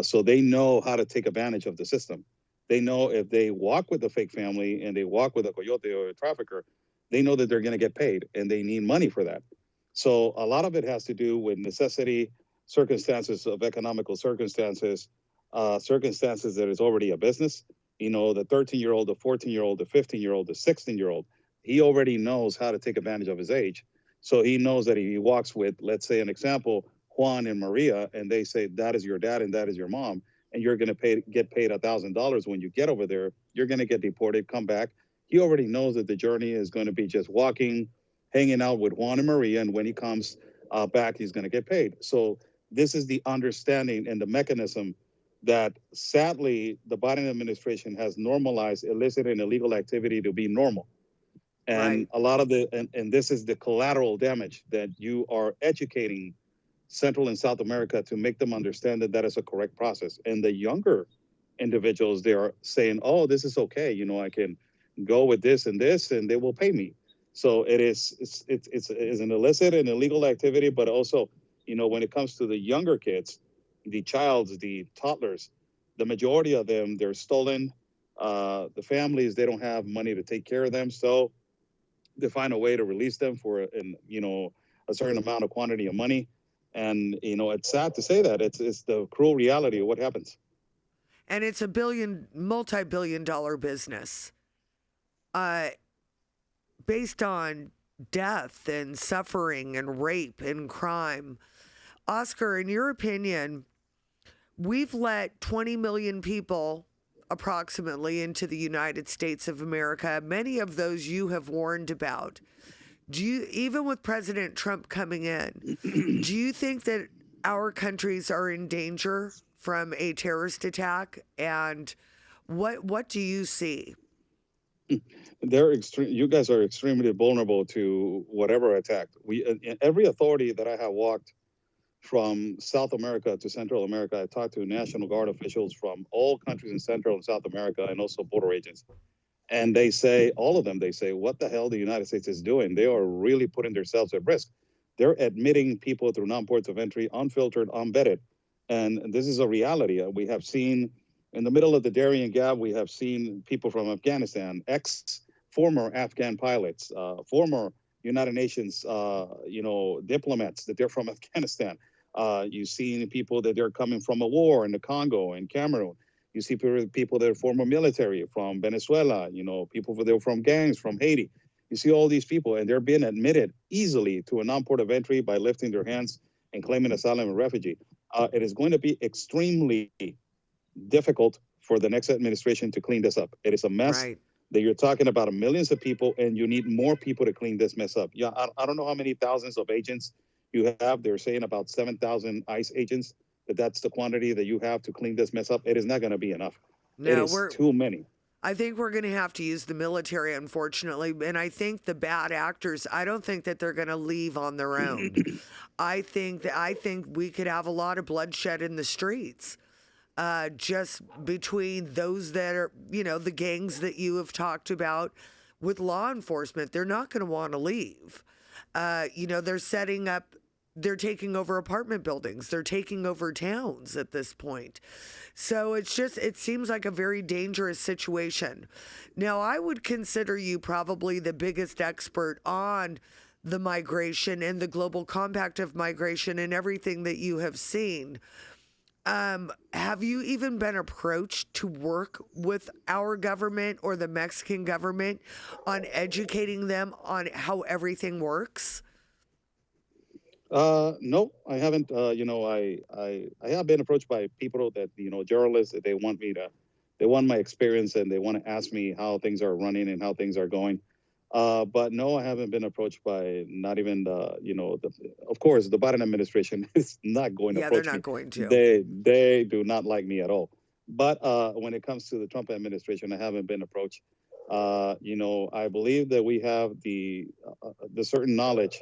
So they know how to take advantage of the system. They know if they walk with a fake family and they walk with a coyote or a trafficker, they know that they're going to get paid and they need money for that. So a lot of it has to do with necessity, circumstances of economical circumstances, circumstances that is already a business. You know, the 13-year-old, the 14-year-old, the 15-year-old, the 16-year-old, he already knows how to take advantage of his age. So he knows that if he walks with, let's say, an example, Juan and Maria, and they say that is your dad and that is your mom, and you're going to get paid $1,000 when you get over there, you're going to get deported, come back. He already knows that the journey is going to be just walking, hanging out with Juan and Maria, and when he comes back, he's going to get paid. So this is the understanding and the mechanism that sadly the Biden administration has normalized illicit and illegal activity to be normal. And Right. a lot of and this is the collateral damage that you are educating Central and South America to make them understand that that is a correct process. And the younger individuals, they are saying, oh, this is okay. You know, I can go with this and they will pay me. So it's an illicit and illegal activity, but also, you know, when it comes to the younger kids, the toddlers, the majority of them, they're stolen. The families, they don't have money to take care of them. So they find a way to release them for, a certain amount of quantity of money. And, you know, it's sad to say that it's the cruel reality of what happens. And it's a multi-billion-dollar business. Based on death and suffering and rape and crime. Oscar, in your opinion, we've let 20 million people approximately into the United States of America. Many of those you have warned about. Even with President Trump coming in, do you think that our countries are in danger from a terrorist attack? And what do you see? You guys are extremely vulnerable to whatever attack. Every authority that I have walked from South America to Central America, I talked to National Guard officials from all countries in Central and South America and also border agents. And they say, all of them, they say, what the hell the United States is doing? They are really putting themselves at risk. They're admitting people through non-ports of entry, unfiltered, unvetted. And this is a reality. We have seen in the middle of the Darien Gap, we have seen people from Afghanistan, former Afghan pilots, former United Nations, diplomats that they're from Afghanistan. You've seen people that they're coming from a war in the Congo and Cameroon. You see people that are former military from Venezuela, people that are from gangs from Haiti. You see all these people, and they're being admitted easily to a non-port of entry by lifting their hands and claiming asylum and refugee. It is going to be extremely difficult for the next administration to clean this up. It is a mess. Right. That you're talking about millions of people, and you need more people to clean this mess up. Yeah, I don't know how many thousands of agents you have. They're saying about 7,000 ICE agents. That's the quantity that you have to clean this mess up. It is not going to be enough. No, it is too many. I think we're going to have to use the military, unfortunately. And I think the bad actors, I don't think that they're going to leave on their own. I think we could have a lot of bloodshed in the streets. Just between those that are, the gangs that you have talked about with law enforcement, they're not going to want to leave. They're taking over apartment buildings. They're taking over towns at this point. So it seems like a very dangerous situation. Now, I would consider you probably the biggest expert on the migration and the global compact of migration and everything that you have seen. Have you even been approached to work with our government or the Mexican government on educating them on how everything works? No, I haven't. I have been approached by people that, journalists, that they want my experience and they want to ask me how things are running and how things are going. But no, I haven't been approached by not even of course, the Biden administration is not going to approach me. They're not going to. They do not like me at all. But when it comes to the Trump administration, I haven't been approached. I believe that we have the certain knowledge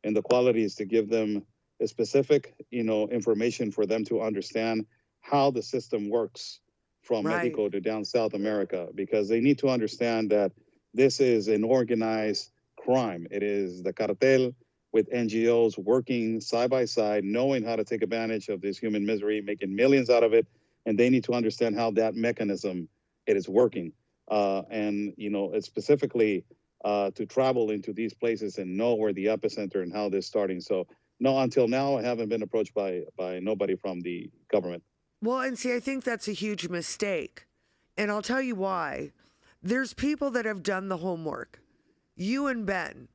and the qualities to give them a specific, information for them to understand how the system works from Mexico to down South America, because they need to understand that this is an organized crime. It is the cartel with NGOs working side by side, knowing how to take advantage of this human misery, making millions out of it. And they need to understand how that mechanism it is working. And, you know, it's specifically to travel into these places and know where the epicenter and how this is starting. So, no, until now, I haven't been approached by nobody from the government. Well, and see, I think that's a huge mistake. And I'll tell you why. There's people that have done the homework. You and Ben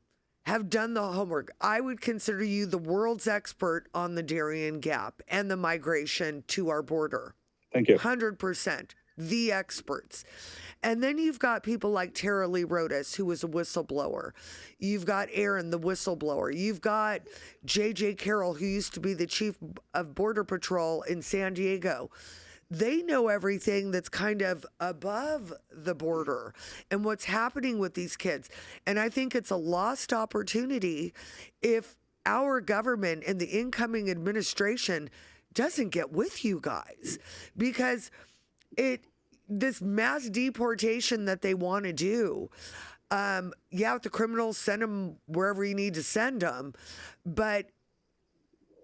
have done the homework. I would consider you the world's expert on the Darien Gap and the migration to our border. Thank you. 100%. The experts. And then you've got people like Tara Lee Rodas, who was a whistleblower. You've got Aaron, the whistleblower. You've got J.J. Carroll, who used to be the chief of Border Patrol in San Diego. They know everything that's kind of above the border and what's happening with these kids. And I think it's a lost opportunity if our government and the incoming administration doesn't get with you guys, because this mass deportation that they want to do, the criminals, send them wherever you need to send them, but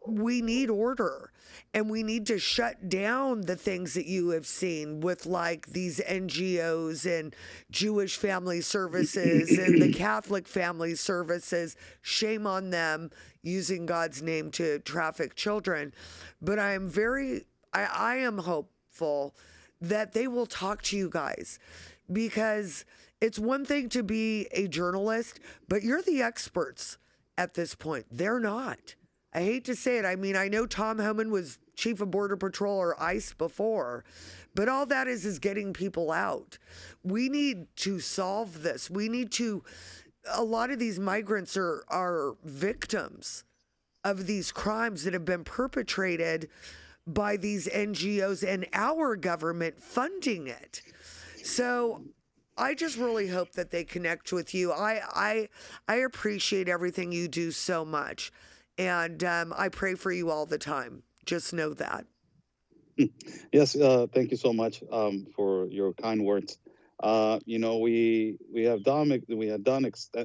we need order, and we need to shut down the things that you have seen with like these NGOs and Jewish Family Services and the Catholic Family Services. Shame on them using God's name to traffic children. But I am hopeful that they will talk to you guys, because it's one thing to be a journalist, but you're the experts at this point. They're not. I hate to say it. I mean, I know Tom Homan was chief of Border Patrol or ICE before, but all that is getting people out. We need to solve this. A lot of these migrants are victims of these crimes that have been perpetrated by these NGOs and our government funding it. So I just really hope that they connect with you. I appreciate everything you do so much. And I pray for you all the time. Just know that. Yes, thank you so much for your kind words. You know, we have done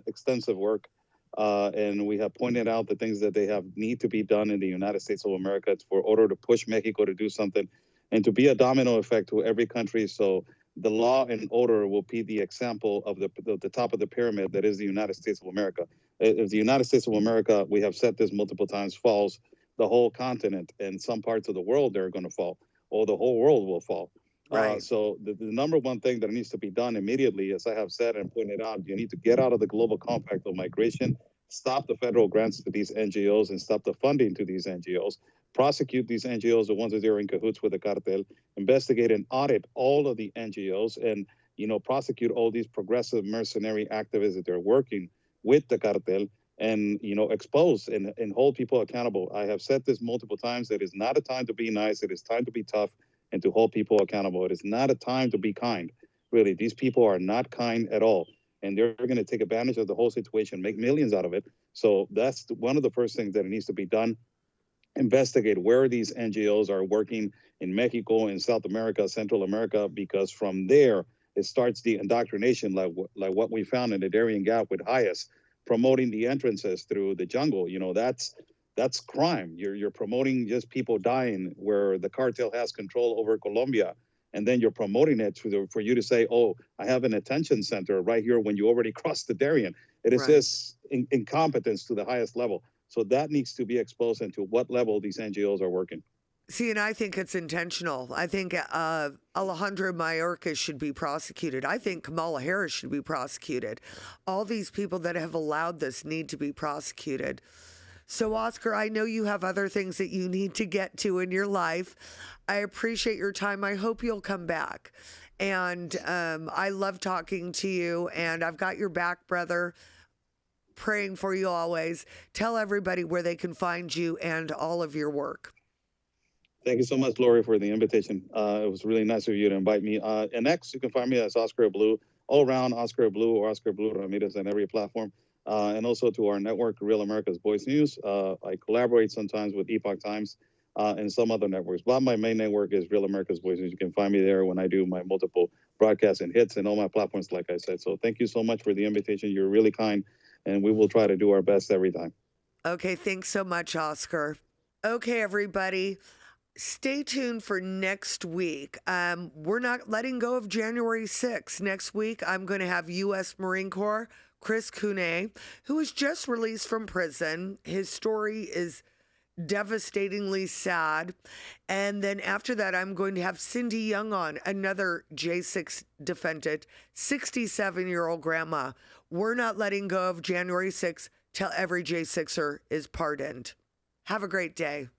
extensive work, and we have pointed out the things that need to be done in the United States of America for order to push Mexico to do something, and to be a domino effect to every country. So the law and order will be the example of the top of the pyramid that is the United States of America. If the United States of America, we have said this multiple times, falls, the whole continent and some parts of the world are going to fall, or the whole world will fall. Right. So the number one thing that needs to be done immediately, as I have said and pointed out, you need to get out of the global compact of migration, stop the federal grants to these NGOs and stop the funding to these NGOs, prosecute these NGOs, the ones that are in cahoots with the cartel, investigate and audit all of the NGOs, and, you know, prosecute all these progressive mercenary activists that they're working with the cartel, and, you know, expose and hold people accountable. I have said this multiple times, that it's not a time to be nice, it is time to be tough and to hold people accountable. It is not a time to be kind. Really, these people are not kind at all, and they're going to take advantage of the whole situation, make millions out of it. So that's one of the first things that needs to be done. Investigate where these NGOs are working in Mexico, in South America, Central America, because from there it starts the indoctrination, like what we found in the Darien Gap with Hayes, promoting the entrances through the jungle. You know, that's crime. You're promoting just people dying where the cartel has control over Colombia, and then you're promoting it for you to say, oh, I have an attention center right here when you already crossed the Darien. It is Right. just incompetence to the highest level. So that needs to be exposed into what level these NGOs are working. See, and I think it's intentional. I think Alejandro Mayorkas should be prosecuted. I think Kamala Harris should be prosecuted. All these people that have allowed this need to be prosecuted. So, Oscar, I know you have other things that you need to get to in your life. I appreciate your time. I hope you'll come back. And I love talking to you, and I've got your back, brother. Praying for you always. Tell everybody where they can find you and all of your work. Thank you so much, Lori, for the invitation. It was really nice of you to invite me. And next, you can find me as Oscar Blue, all around Oscar Blue or Oscar Blue Ramirez on every platform. And also to our network, Real America's Voice News. I collaborate sometimes with Epoch Times and some other networks. But my main network is Real America's Voice News. You can find me there when I do my multiple broadcasts and hits and all my platforms, like I said. So thank you so much for the invitation. You're really kind, and we will try to do our best every time. Okay, thanks so much, Oscar. Okay, everybody. Stay tuned for next week. We're not letting go of January 6th. Next week, I'm going to have U.S. Marine Corps Chris Cune, who was just released from prison. His story is devastatingly sad. And then after that, I'm going to have Cindy Young on, another J6 defendant, 67-year-old grandma. We're not letting go of January 6th till every J6er is pardoned. Have a great day.